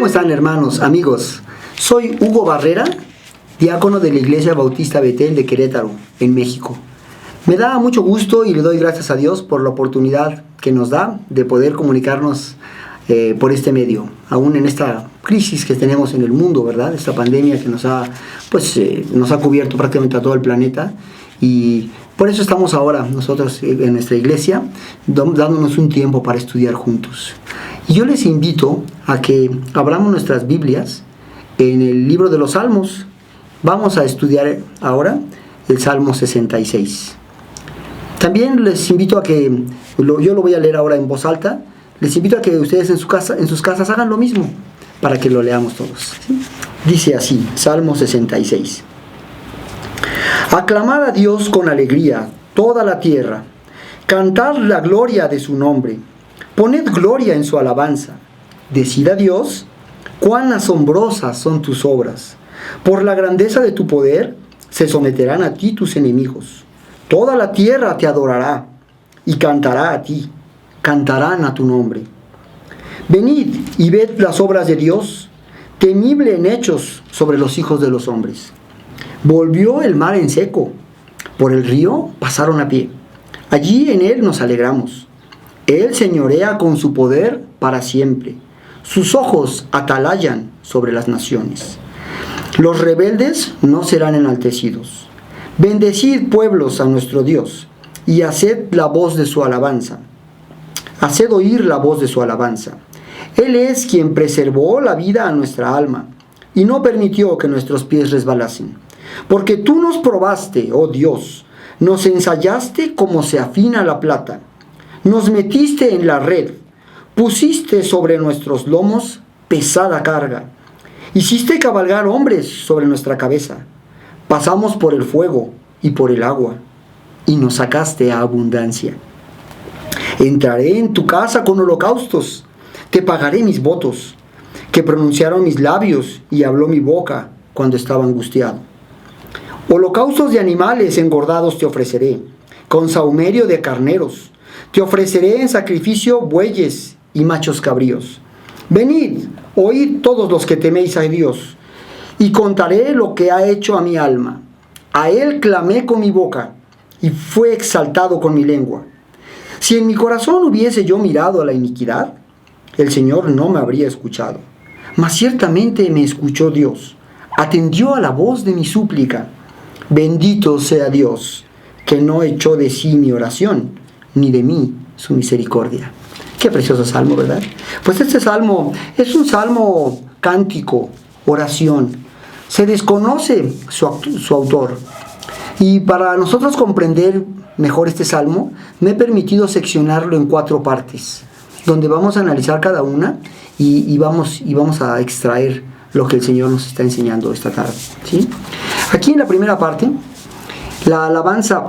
¿Cómo están, hermanos, amigos? Soy Hugo Barrera, diácono de la Iglesia Bautista Betel de Querétaro, en México. Me da mucho gusto y le doy gracias a Dios por la oportunidad que nos da de poder comunicarnos por este medio, aún en esta crisis que tenemos en el mundo, ¿verdad? Esta pandemia que nos ha cubierto prácticamente a todo el planeta, y por eso estamos ahora nosotros en nuestra iglesia dándonos un tiempo para estudiar juntos. Y yo les invito a que abramos nuestras Biblias en el libro de los Salmos. Vamos a estudiar ahora el Salmo 66. También les invito a que, yo lo voy a leer ahora en voz alta, les invito a que ustedes en sus casas hagan lo mismo, para que lo leamos todos, ¿sí? Dice así, Salmo 66. Aclamad a Dios con alegría, toda la tierra. Cantad la gloria de su nombre. Poned gloria en su alabanza. Decid a Dios, cuán asombrosas son tus obras. Por la grandeza de tu poder, se someterán a ti tus enemigos. Toda la tierra te adorará y cantará a ti. Cantarán a tu nombre. Venid y ved las obras de Dios, temible en hechos sobre los hijos de los hombres. Volvió el mar en seco, por el río pasaron a pie. Allí en él nos alegramos. Él señorea con su poder para siempre. Sus ojos atalayan sobre las naciones. Los rebeldes no serán enaltecidos. Bendecid, pueblos, a nuestro Dios, y haced la voz de su alabanza. Haced oír la voz de su alabanza. Él es quien preservó la vida a nuestra alma, y no permitió que nuestros pies resbalasen. Porque tú nos probaste, oh Dios, nos ensayaste como se afina la plata. Nos metiste en la red, pusiste sobre nuestros lomos pesada carga. Hiciste cabalgar hombres sobre nuestra cabeza. Pasamos por el fuego y por el agua, y nos sacaste a abundancia. Entraré en tu casa con holocaustos, te pagaré mis votos, que pronunciaron mis labios y habló mi boca cuando estaba angustiado. Holocaustos de animales engordados te ofreceré, con sahumerio de carneros. Te ofreceré en sacrificio bueyes y machos cabríos. Venid, oíd todos los que teméis a Dios, y contaré lo que ha hecho a mi alma. A él clamé con mi boca, y fue exaltado con mi lengua. Si en mi corazón hubiese yo mirado a la iniquidad, el Señor no me habría escuchado. Mas ciertamente me escuchó Dios, atendió a la voz de mi súplica. Bendito sea Dios, que no echó de sí mi oración, ni de mí su misericordia. Qué precioso salmo, ¿verdad? Pues este salmo es un salmo cántico, oración. Se desconoce su autor. Y para nosotros comprender mejor este salmo, me he permitido seccionarlo en 4 partes, donde vamos a analizar cada una y vamos a extraer lo que el Señor nos está enseñando esta tarde, ¿sí? Aquí en la primera parte, la alabanza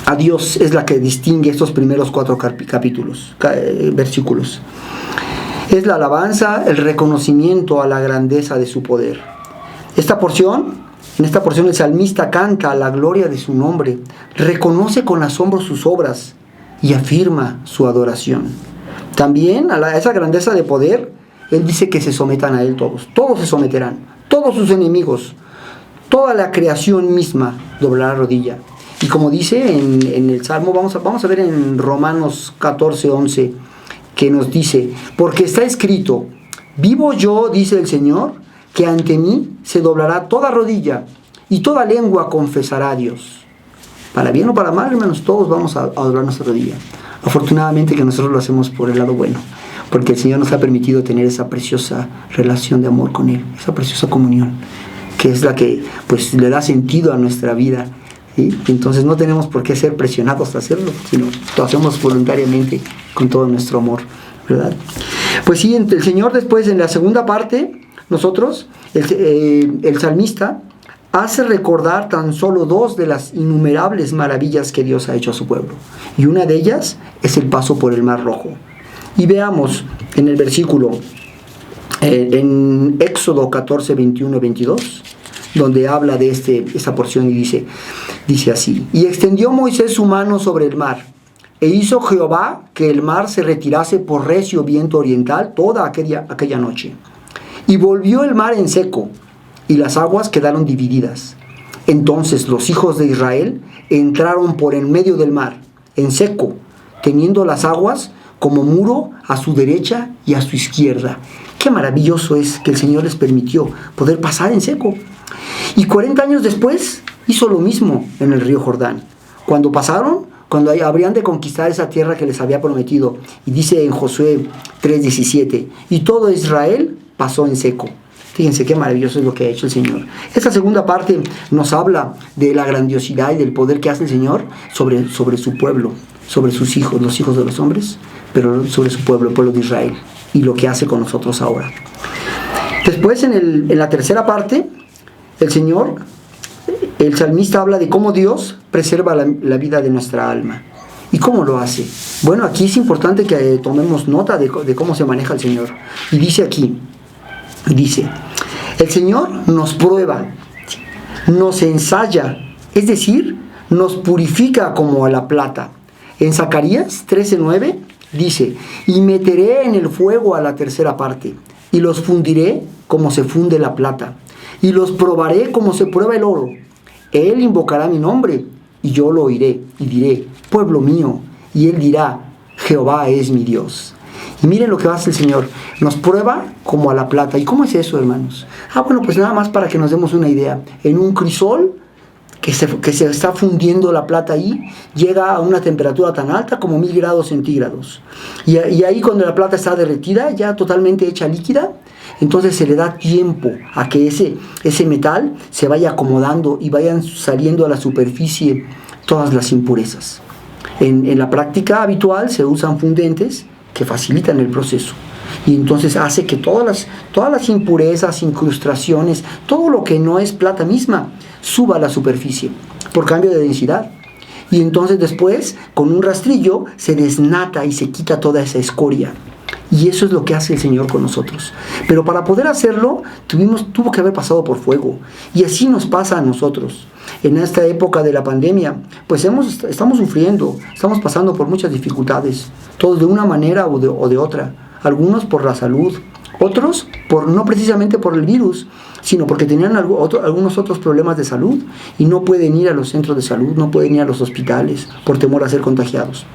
a Dios es la que distingue estos primeros 4 versículos. Es la alabanza, el reconocimiento a la grandeza de su poder. En esta porción el salmista canta la gloria de su nombre, reconoce con asombro sus obras y afirma su adoración. También a esa grandeza de poder, él dice que se sometan a él todos se someterán, todos sus enemigos, toda la creación misma doblará rodilla. Y como dice en el Salmo, vamos a ver en Romanos 14:11, que nos dice, porque está escrito, vivo yo, dice el Señor, que ante mí se doblará toda rodilla y toda lengua confesará a Dios. Para bien o para mal, hermanos, todos vamos a doblar nuestra rodilla. Afortunadamente que nosotros lo hacemos por el lado bueno, porque el Señor nos ha permitido tener esa preciosa relación de amor con Él, esa preciosa comunión, que es la que pues le da sentido a nuestra vida, ¿sí? Entonces no tenemos por qué ser presionados a hacerlo, sino lo hacemos voluntariamente con todo nuestro amor, ¿verdad? Pues sí, el Señor después en la segunda parte, el salmista hace recordar tan solo 2 de las innumerables maravillas que Dios ha hecho a su pueblo. Y una de ellas es el paso por el Mar Rojo. Y veamos en el versículo, en Éxodo 14, 21 y 22, donde habla de esta porción y dice así. Y extendió Moisés su mano sobre el mar, e hizo Jehová que el mar se retirase por recio viento oriental toda aquella noche. Y volvió el mar en seco, y las aguas quedaron divididas. Entonces los hijos de Israel entraron por en medio del mar, en seco, teniendo las aguas como muro a su derecha y a su izquierda. Qué maravilloso es que el Señor les permitió poder pasar en seco. Y 40 años después hizo lo mismo en el río Jordán. Cuando pasaron, cuando habrían de conquistar esa tierra que les había prometido. Y dice en Josué 3:17, y todo Israel pasó en seco. Fíjense qué maravilloso es lo que ha hecho el Señor. Esta segunda parte nos habla de la grandiosidad y del poder que hace el Señor sobre su pueblo, sobre sus hijos, los hijos de los hombres, pero sobre su pueblo, el pueblo de Israel, y lo que hace con nosotros ahora. Después, en la tercera parte, el salmista habla de cómo Dios preserva la vida de nuestra alma. ¿Y cómo lo hace? Bueno, aquí es importante que tomemos nota de cómo se maneja el Señor. Y dice aquí, el Señor nos prueba, nos ensaya, es decir, nos purifica como a la plata. En Zacarías 13:9 dice, y meteré en el fuego a la tercera parte, y los fundiré como se funde la plata, y los probaré como se prueba el oro. Él invocará mi nombre, y yo lo oiré, y diré, pueblo mío, y él dirá, Jehová es mi Dios. Y miren lo que hace el Señor, nos prueba como a la plata. ¿Y cómo es eso, hermanos? Bueno, pues nada más para que nos demos una idea. En un crisol que se está fundiendo la plata ahí, llega a una temperatura tan alta como 1000 grados centígrados. Y ahí cuando la plata está derretida, ya totalmente hecha líquida, entonces se le da tiempo a que ese metal se vaya acomodando y vayan saliendo a la superficie todas las impurezas. En la práctica habitual se usan fundentes que facilitan el proceso. Y entonces hace que todas las impurezas, incrustaciones, todo lo que no es plata misma, suba a la superficie por cambio de densidad. Y entonces después, con un rastrillo, se desnata y se quita toda esa escoria. Y eso es lo que hace el Señor con nosotros. Pero para poder hacerlo, tuvo que haber pasado por fuego. Y así nos pasa a nosotros. En esta época de la pandemia, pues estamos sufriendo, estamos pasando por muchas dificultades, todos de una manera o de otra. Algunos por la salud, otros no precisamente por el virus, sino porque tenían algunos otros problemas de salud y no pueden ir a los centros de salud, no pueden ir a los hospitales por temor a ser contagiados.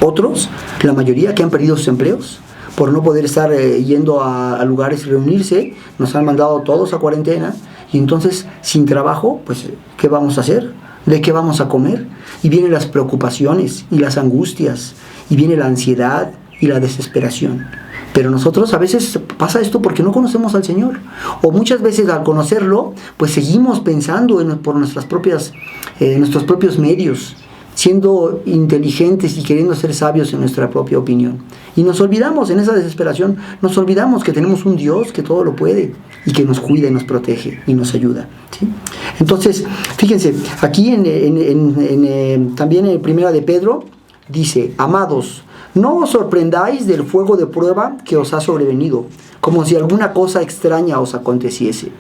Otros, la mayoría, que han perdido sus empleos por no poder estar yendo a lugares y reunirse, nos han mandado todos a cuarentena. Y entonces, sin trabajo, pues, ¿qué vamos a hacer? ¿De qué vamos a comer? Y vienen las preocupaciones y las angustias, y viene la ansiedad y la desesperación. Pero nosotros a veces pasa esto porque no conocemos al Señor. O muchas veces al conocerlo, pues seguimos pensando por nuestros propios medios, siendo inteligentes y queriendo ser sabios en nuestra propia opinión. Y nos olvidamos, en esa desesperación, nos olvidamos que tenemos un Dios que todo lo puede y que nos cuida y nos protege y nos ayuda, ¿sí? Entonces, fíjense, aquí también en Primera de Pedro dice, amados, no os sorprendáis del fuego de prueba que os ha sobrevenido, como si alguna cosa extraña os aconteciese,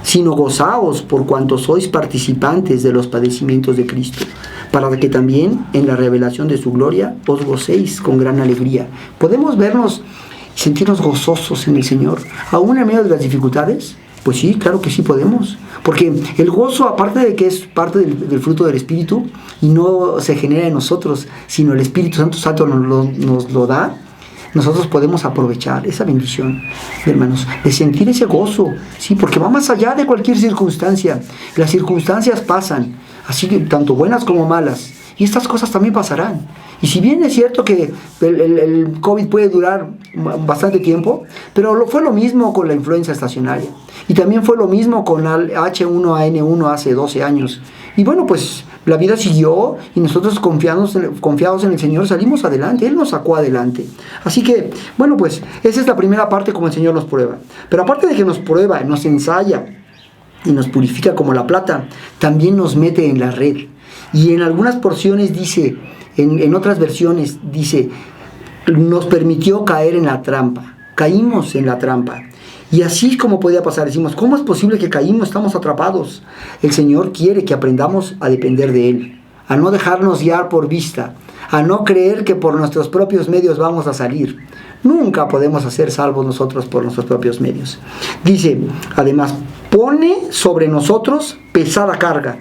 sino gozaos por cuanto sois participantes de los padecimientos de Cristo, para que también en la revelación de su gloria os gocéis con gran alegría. ¿Podemos vernos y sentirnos gozosos en el Señor, aún en medio de las dificultades? Pues sí, claro que sí podemos, porque el gozo, aparte de que es parte del fruto del Espíritu, y no se genera en nosotros, sino el Espíritu Santo nos lo da, nosotros podemos aprovechar esa bendición, hermanos, de sentir ese gozo, sí, porque va más allá de cualquier circunstancia. Las circunstancias pasan, así que tanto buenas como malas, y estas cosas también pasarán. Y si bien es cierto que el COVID puede durar bastante tiempo, pero fue lo mismo con la influenza estacionaria. Y también fue lo mismo con la H1N1 hace 12 años. Y bueno, pues la vida siguió y nosotros confiados en el Señor salimos adelante. Él nos sacó adelante. Así que, bueno, pues esa es la primera parte como el Señor nos prueba. Pero aparte de que nos prueba, nos ensaya y nos purifica como la plata, también nos mete en la red. Y en algunas porciones dice, en otras versiones dice, nos permitió caer en la trampa. Caímos en la trampa. Y así como podía pasar, decimos, ¿cómo es posible que caímos? Estamos atrapados. El Señor quiere que aprendamos a depender de Él, a no dejarnos guiar por vista, a no creer que por nuestros propios medios vamos a salir. Nunca podemos hacer salvos nosotros por nuestros propios medios. Dice, además, pone sobre nosotros pesada carga.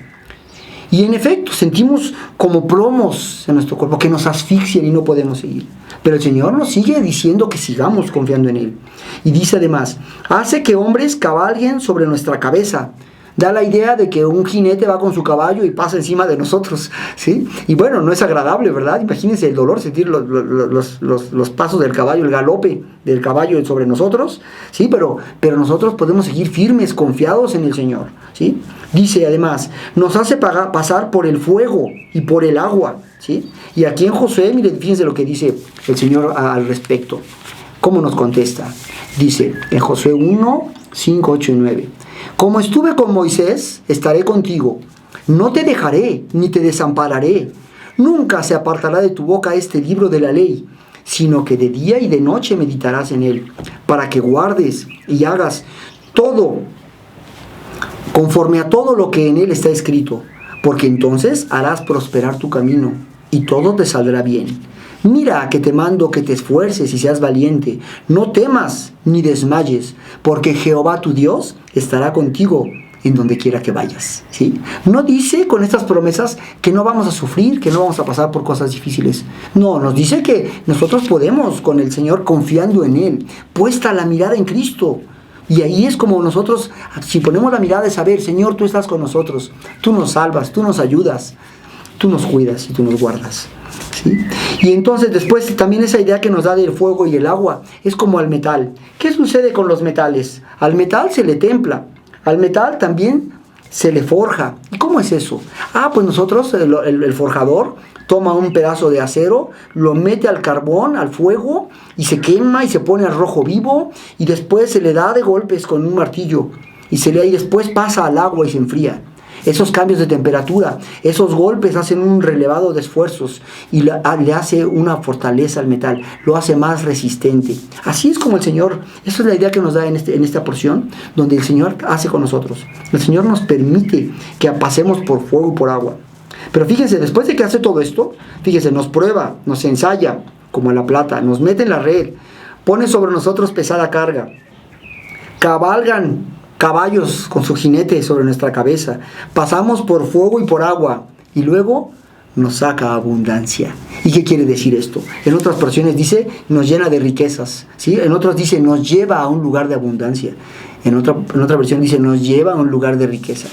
Y en efecto, sentimos como plomos en nuestro cuerpo que nos asfixian y no podemos seguir. Pero el Señor nos sigue diciendo que sigamos confiando en Él. Y dice además, hace que hombres cabalguen sobre nuestra cabeza. Da la idea de que un jinete va con su caballo y pasa encima de nosotros, ¿sí? Y bueno, no es agradable, ¿verdad? Imagínense el dolor, sentir los pasos del caballo, el galope del caballo sobre nosotros, ¿sí? Pero nosotros podemos seguir firmes, confiados en el Señor, ¿sí? Dice además, nos hace pasar por el fuego y por el agua, ¿sí? Y aquí en Josué, miren, fíjense lo que dice el Señor al respecto. ¿Cómo nos contesta? Dice en Josué 1, 5, 8 y 9. Como estuve con Moisés, estaré contigo. No te dejaré, ni te desampararé. Nunca se apartará de tu boca este libro de la ley, sino que de día y de noche meditarás en él, para que guardes y hagas todo, conforme a todo lo que en él está escrito, porque entonces harás prosperar tu camino, y todo te saldrá bien. Mira que te mando que te esfuerces y seas valiente. No temas ni desmayes, porque Jehová tu Dios estará contigo en donde quiera que vayas, ¿sí? No dice con estas promesas que no vamos a sufrir, que no vamos a pasar por cosas difíciles. No, nos dice que nosotros podemos con el Señor confiando en Él, puesta la mirada en Cristo. Y ahí es como nosotros, si ponemos la mirada de saber, Señor, tú estás con nosotros, tú nos salvas, tú nos ayudas, tú nos cuidas y tú nos guardas, ¿sí? Y entonces después también esa idea que nos da del fuego y el agua es como al metal. ¿Qué sucede con los metales? Al metal se le templa, al metal también se le forja. ¿Y cómo es eso? Pues nosotros, el forjador toma un pedazo de acero, lo mete al carbón, al fuego, y se quema y se pone al rojo vivo, y después se le da de golpes con un martillo, y después pasa al agua y se enfría. Esos cambios de temperatura, esos golpes hacen un relevado de esfuerzos y le hace una fortaleza al metal, lo hace más resistente. Así es como el Señor, esa es la idea que nos da en esta porción, donde el Señor hace con nosotros. El Señor nos permite que pasemos por fuego y por agua. Pero fíjense, después de que hace todo esto, fíjense, nos prueba, nos ensaya, como la plata, nos mete en la red, pone sobre nosotros pesada carga, cabalgan caballos con su jinete sobre nuestra cabeza, pasamos por fuego y por agua, y luego nos saca abundancia. ¿Y qué quiere decir esto? En otras versiones dice, nos llena de riquezas, ¿sí? En otras dice, nos lleva a un lugar de abundancia. En otra versión dice, nos lleva a un lugar de riqueza.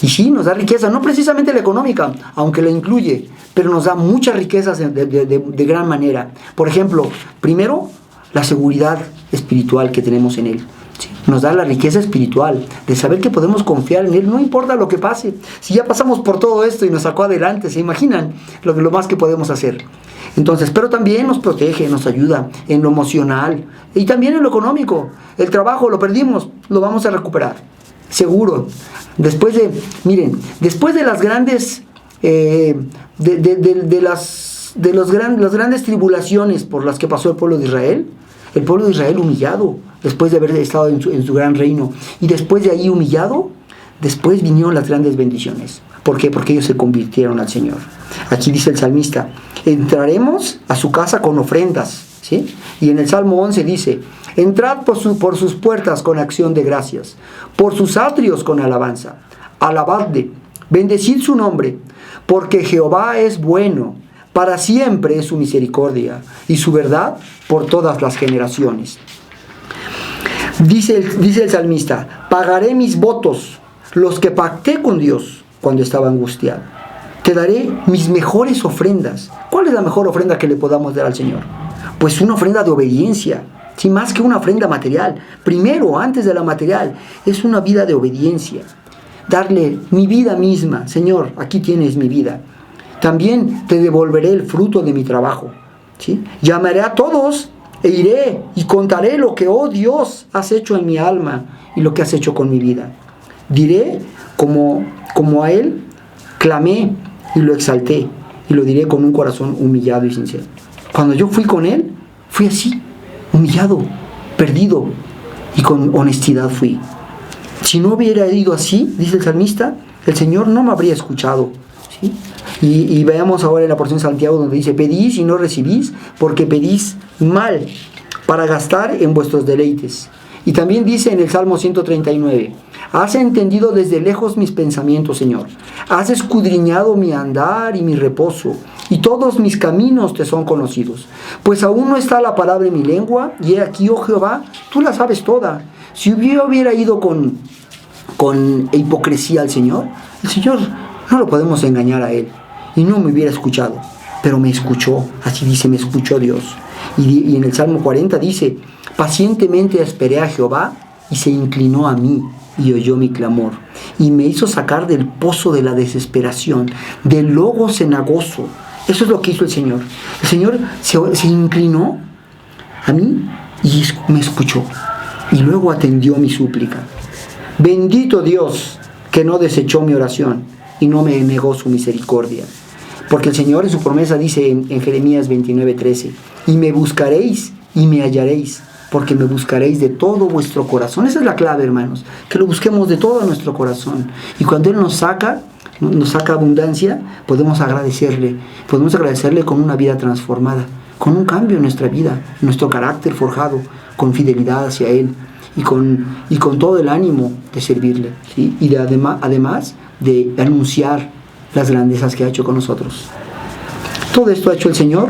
Y sí, nos da riqueza, no precisamente la económica, aunque la incluye, pero nos da muchas riquezas de gran manera. Por ejemplo, primero, la seguridad espiritual que tenemos en Él. ¿Sí? Nos da la riqueza espiritual de saber que podemos confiar en Él, no importa lo que pase. Si ya pasamos por todo esto y nos sacó adelante, ¿se imaginan lo más que podemos hacer? Entonces, pero también nos protege, nos ayuda en lo emocional y también en lo económico. El trabajo lo perdimos, lo vamos a recuperar, seguro. Después de las grandes las grandes tribulaciones por las que pasó el pueblo de Israel humillado, después de haber estado en su gran reino, y después de ahí humillado, después vinieron las grandes bendiciones. ¿Por qué? Porque ellos se convirtieron al Señor. Aquí dice el salmista, entraremos a su casa con ofrendas, ¿sí? Y en el Salmo 11 dice, entrad por sus puertas con acción de gracias, por sus atrios con alabanza, alabadle, bendecid su nombre, porque Jehová es bueno, para siempre es su misericordia, y su verdad por todas las generaciones. Dice el salmista, pagaré mis votos, los que pacté con Dios cuando estaba angustiado. Te daré mis mejores ofrendas. ¿Cuál es la mejor ofrenda que le podamos dar al Señor? Pues una ofrenda de obediencia, ¿sí? Más que una ofrenda material. Primero, antes de la material, es una vida de obediencia. Darle mi vida misma. Señor, aquí tienes mi vida. También te devolveré el fruto de mi trabajo, ¿sí? Llamaré a todos e iré y contaré lo que, oh Dios, has hecho en mi alma y lo que has hecho con mi vida. Diré como a Él clamé y lo exalté, y lo diré con un corazón humillado y sincero. Cuando yo fui con Él, fui así, humillado, perdido, y con honestidad fui. Si no hubiera ido así, dice el salmista, el Señor no me habría escuchado, ¿sí? ¿sí? Y veamos ahora en la porción de Santiago donde dice, pedís y no recibís, porque pedís mal, para gastar en vuestros deleites. Y también dice en el Salmo 139, has entendido desde lejos mis pensamientos, Señor. Has escudriñado mi andar y mi reposo, y todos mis caminos te son conocidos. Pues aún no está la palabra en mi lengua, y he aquí, oh Jehová, tú la sabes toda. Si yo hubiera ido con hipocresía al Señor, el Señor no lo podemos engañar a Él, y no me hubiera escuchado, pero me escuchó. Así dice, me escuchó Dios. Y en el Salmo 40 dice, pacientemente esperé a Jehová y se inclinó a mí y oyó mi clamor y me hizo sacar del pozo de la desesperación, del lodo cenagoso. Eso es lo que hizo el Señor. El Señor se inclinó a mí y me escuchó y luego atendió mi súplica. Bendito Dios que no desechó mi oración y no me negó su misericordia. Porque el Señor en su promesa dice en Jeremías 29:13, y me buscaréis y me hallaréis, porque me buscaréis de todo vuestro corazón. Esa es la clave, hermanos, que lo busquemos de todo nuestro corazón. Y cuando Él nos saca abundancia, podemos agradecerle con una vida transformada, con un cambio en nuestra vida, en nuestro carácter forjado, con fidelidad hacia Él y con todo el ánimo de servirle, ¿sí? Y además de anunciar las grandezas que ha hecho con nosotros. Todo esto ha hecho el Señor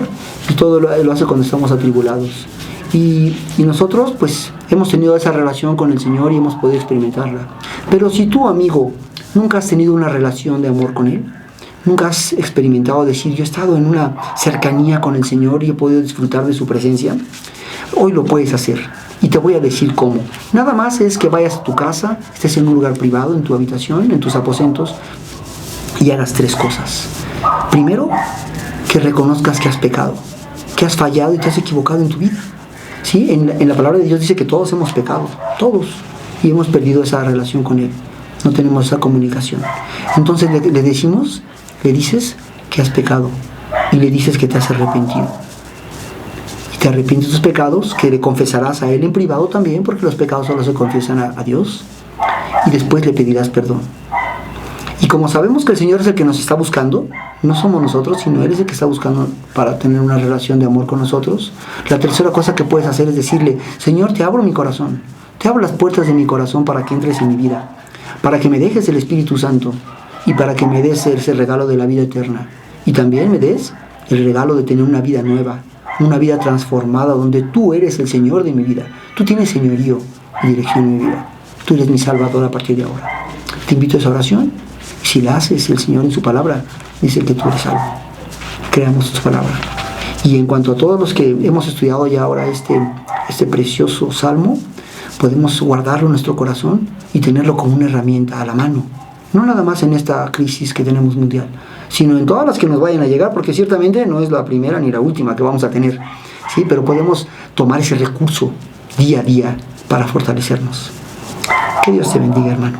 y todo lo hace cuando estamos atribulados. Y nosotros pues hemos tenido esa relación con el Señor y hemos podido experimentarla. Pero si tú, amigo, nunca has tenido una relación de amor con Él, nunca has experimentado decir, yo he estado en una cercanía con el Señor y he podido disfrutar de su presencia, hoy lo puedes hacer. Y te voy a decir cómo. Nada más es que vayas a tu casa, estés en un lugar privado, en tu habitación, en tus aposentos, y hagas 3 cosas. Primero, que reconozcas que has pecado, que has fallado y te has equivocado en tu vida. ¿Sí? En la palabra de Dios dice que todos hemos pecado, todos, y hemos perdido esa relación con Él. No tenemos esa comunicación. Entonces le dices que has pecado y le dices que te has arrepentido. Y te arrepientes de tus pecados, que le confesarás a Él en privado también, porque los pecados solo se confiesan a Dios. Y después le pedirás perdón. Y como sabemos que el Señor es el que nos está buscando, no somos nosotros, sino Él es el que está buscando para tener una relación de amor con nosotros, la tercera cosa que puedes hacer es decirle, Señor, te abro mi corazón, te abro las puertas de mi corazón para que entres en mi vida, para que me dejes el Espíritu Santo y para que me des ese regalo de la vida eterna. Y también me des el regalo de tener una vida nueva, una vida transformada, donde tú eres el Señor de mi vida. Tú tienes señorío y dirección en mi vida. Tú eres mi Salvador a partir de ahora. Te invito a esa oración. Si la haces, el Señor en su palabra dice que tú eres salvo. Creamos su palabra. Y en cuanto a todos los que hemos estudiado ya ahora este precioso salmo, podemos guardarlo en nuestro corazón y tenerlo como una herramienta a la mano. No nada más en esta crisis que tenemos mundial, sino en todas las que nos vayan a llegar, porque ciertamente no es la primera ni la última que vamos a tener, ¿sí? Pero podemos tomar ese recurso día a día para fortalecernos. Que Dios te bendiga, hermano.